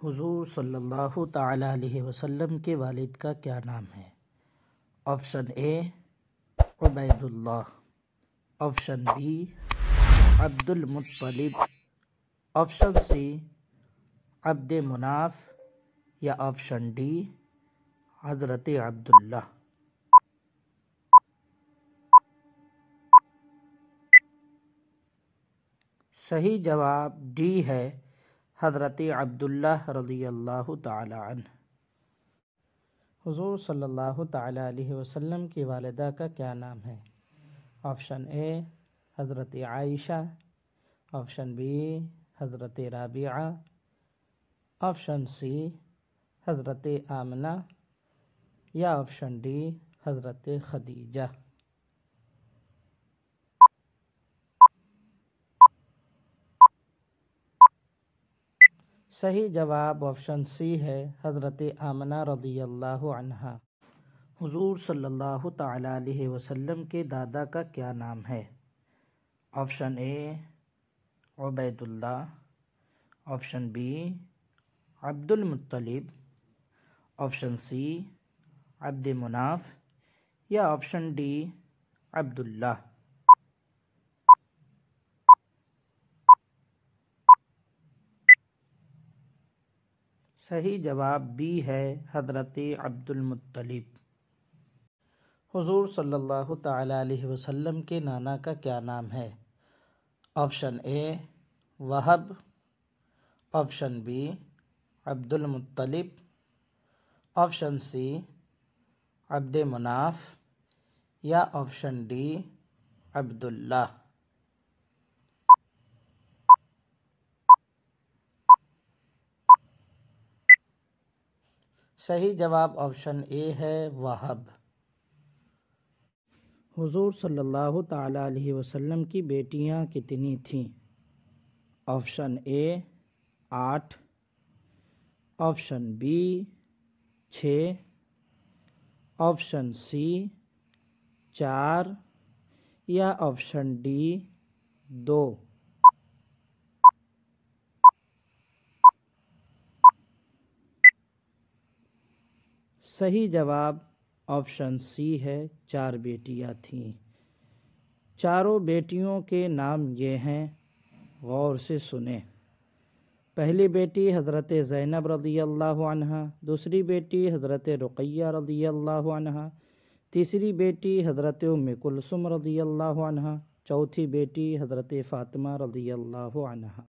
حضور صلی اللہ تعالی علیہ وسلم کے والد کا کیا نام ہے؟ آپشن اے عبید اللہ، آپشن بی عبد المطلب، آپشن سی عبد مناف یا آپشن ڈی حضرت عبداللہ۔ صحیح جواب ڈی ہے، حضرت عبداللہ رضی اللہ تعالی عنہ۔ حضور صلی اللہ تعالی علیہ وسلم کی والدہ کا کیا نام ہے؟ آپشن اے حضرت عائشہ، آپشن بی حضرت رابعہ، آپشن سی حضرت آمنہ یا آپشن ڈی حضرت خدیجہ۔ صحیح جواب آپشن سی ہے، حضرت آمنہ رضی اللہ عنہا۔ حضور صلی اللہ تعالی علیہ وسلم کے دادا کا کیا نام ہے؟ آپشن اے عبید اللہ، آپشن بی عبد المطلب، آپشن سی عبد مناف یا آپشن ڈی عبداللہ۔ صحیح جواب بی ہے، حضرت عبد المطلب۔ حضور صلی اللہ تعالی علیہ وسلم کے نانا کا کیا نام ہے؟ آپشن اے وہب، آپشن بی عبد المطلب، آپشن سی عبد مناف یا آپشن ڈی عبداللہ۔ صحیح جواب آپشن اے ہے، وہب۔ حضور صلی اللہ تعالی علیہ وسلم کی بیٹیاں کتنی تھیں؟ آپشن اے 8، آپشن بی 6، آپشن سی 4 یا آپشن ڈی 2۔ صحیح جواب آپشن سی ہے، 4 بیٹیاں تھیں۔ چاروں بیٹیوں کے نام یہ ہیں، غور سے سنیں۔ پہلی بیٹی حضرت زینب رضی اللہ عنہا، دوسری بیٹی حضرت رقیہ رضی اللہ عنہا، تیسری بیٹی حضرت ام کلثوم رضی اللہ عنہا، چوتھی بیٹی حضرت فاطمہ رضی اللہ عنہا۔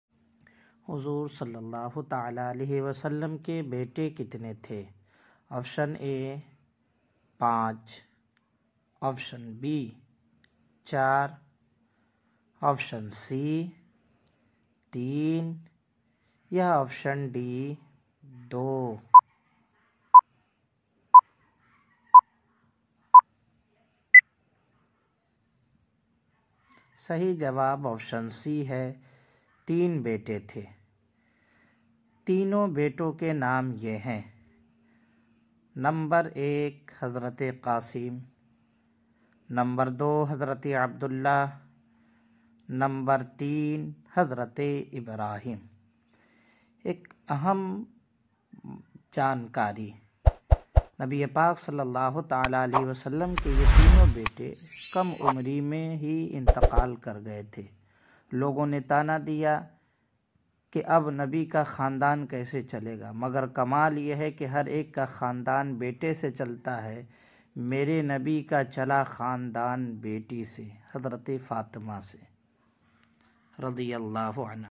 حضور صلی اللہ تعالی علیہ وسلم کے بیٹے کتنے تھے؟ آپشن اے 5، آپشن بی 4، آپشن سی 3 یا آپشن ڈی 2۔ صحیح جواب آپشن سی ہے، 3 بیٹے تھے۔ تینوں بیٹوں کے نام یہ ہیں: نمبر 1 حضرت قاسم، نمبر 2 حضرت عبداللہ، نمبر 3 حضرت ابراہیم۔ ایک اہم جانکاری، نبی پاک صلی اللہ تعالی علیہ وسلم کے یہ تینوں بیٹے کم عمری میں ہی انتقال کر گئے تھے۔ لوگوں نے طعنہ دیا کہ اب نبی کا خاندان کیسے چلے گا، مگر کمال یہ ہے کہ ہر ایک کا خاندان بیٹے سے چلتا ہے۔ میرے نبی کا چلا خاندان بیٹی سے، حضرت فاطمہ سے رضی اللہ عنہ۔